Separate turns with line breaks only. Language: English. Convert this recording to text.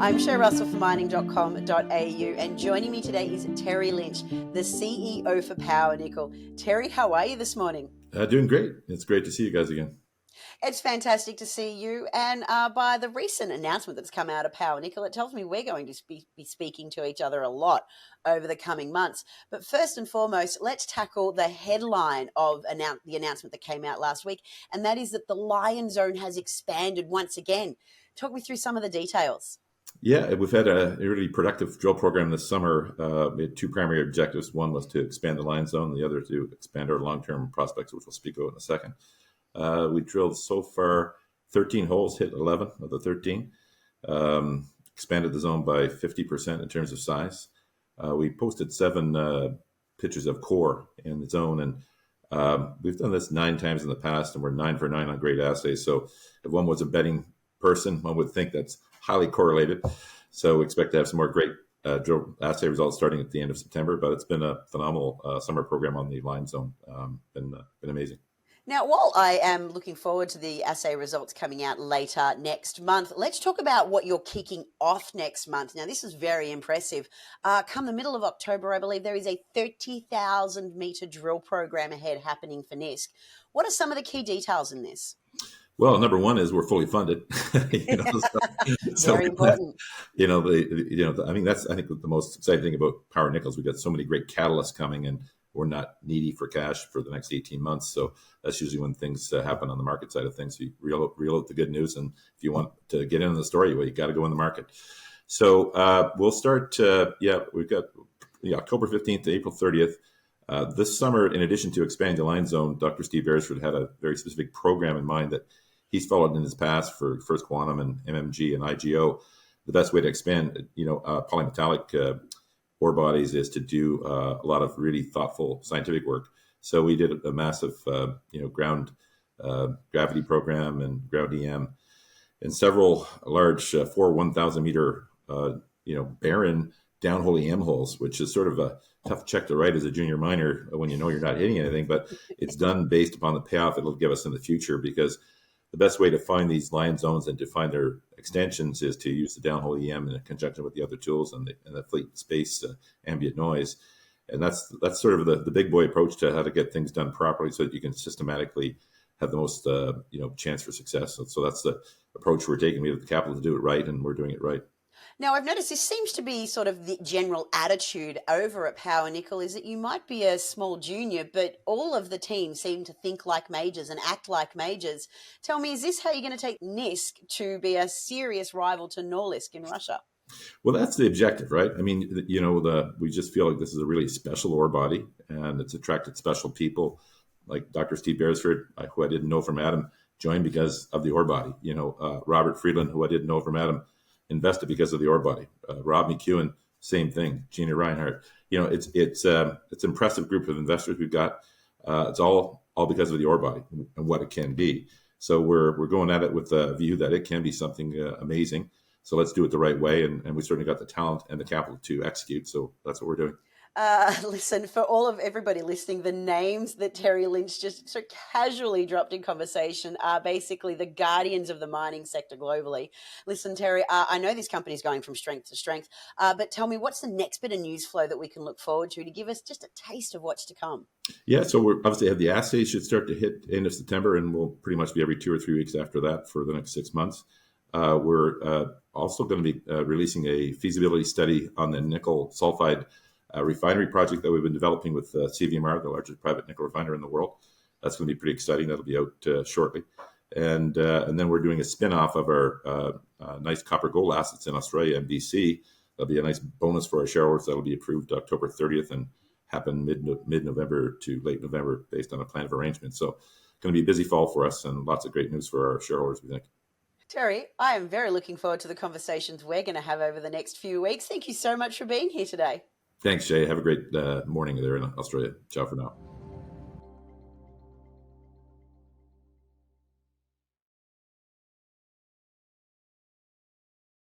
I'm Shae Russell for mining.com.au, and joining me today is Terry Lynch, the CEO for Power Nickel. Terry, how are you this morning?
Doing great. It's great to see you guys again.
It's fantastic to see you. And by the recent announcement that's come out of Power Nickel, it tells me we're going to be speaking to each other a lot over the coming months. But first and foremost, let's tackle the headline of the announcement that came out last week, and that is that the Lion Zone has expanded once again. Talk me through some of the details.
Yeah, we've had a really productive drill program this summer. We had two primary objectives. One was to expand the Lion Zone, the other to expand our long-term prospects, which we'll speak about in a second. We drilled so far 13 holes, hit 11 of the 13, expanded the zone by 50% in terms of size. We posted 7 pictures of core in the zone, and we've done this 9 times in the past, and we're 9 for 9 on grade assays. So if one was a betting person, one would think that's highly correlated. So we expect to have some more great drill assay results starting at the end of September, but it's been a phenomenal summer program on the Lion Zone. Been amazing.
Now, while I am looking forward to the assay results coming out later next month, let's talk about what you're kicking off next month. Now, this is very impressive. Come the middle of October, I believe there is a 30,000 metre drill program ahead happening for NISK. What are some of the key details in this?
Well, number one is we're fully funded.
Very important.
I think the most exciting thing about Power Nickel is we've got so many great catalysts coming, and we're not needy for cash for the next 18 months. So that's usually when things happen on the market side of things. You reel out the good news, and if you want to get into the story, well, you got to go in the market. So we'll start. We've got October 15th to April 30th. This summer, in addition to expanding the Lion Zone, Dr. Steve Beresford had a very specific program in mind that he's followed in his past for First Quantum and MMG and IGO. The best way to expand, polymetallic ore bodies is to do a lot of really thoughtful scientific work. So we did a massive, ground gravity program and ground EM, and several large 1,000 meter, barren downhole EM holes, which is sort of a tough check to write as a junior miner when you know you're not hitting anything, but it's done based upon the payoff it'll give us in the future, because the best way to find these Lion Zones and to find their extensions is to use the downhole EM in conjunction with the other tools and the fleet space ambient noise. And that's sort of the big boy approach to how to get things done properly so that you can systematically have the most chance for success. So that's the approach we're taking. We have the capital to do it right, and we're doing it right.
Now, I've noticed this seems to be sort of the general attitude over at Power Nickel, is that you might be a small junior, but all of the teams seem to think like majors and act like majors. Tell me, is this how you're going to take NISK to be a serious rival to Norilsk in Russia?
Well, that's the objective, right? I mean, we just feel like this is a really special ore body, and it's attracted special people like Dr. Steve Beresford, who I didn't know from Adam, joined because of the ore body. Robert Friedland, who I didn't know from Adam, invested because of the ore body. Rob McEwen, same thing. Gina Reinhardt. It's impressive group of investors we've got. It's all because of the ore body and what it can be. So we're going at it with a view that it can be something amazing. So let's do it the right way, and we certainly got the talent and the capital to execute. So that's what we're doing.
Listen, for all of everybody listening, the names that Terry Lynch just so casually dropped in conversation are basically the guardians of the mining sector globally. Listen, Terry, I know this company is going from strength to strength, but tell me, what's the next bit of news flow that we can look forward to give us just a taste of what's to come?
Yeah, so we're obviously have the assays should start to hit end of September, and we'll pretty much be every 2 or 3 weeks after that for the next 6 months. We're also going to be releasing a feasibility study on the nickel sulphide refinery project that we've been developing with CVMR, the largest private nickel refiner in the world. That's going to be pretty exciting. That'll be out shortly. And then we're doing a spin-off of our nice copper gold assets in Australia and BC. That'll be a nice bonus for our shareholders. That'll be approved October 30th and happen mid-November to late November based on a plan of arrangement. So going to be a busy fall for us and lots of great news for our shareholders, we think.
Terry, I am very looking forward to the conversations we're going to have over the next few weeks. Thank you so much for being here today.
Thanks, Shae. Have a great morning there in Australia. Ciao for now.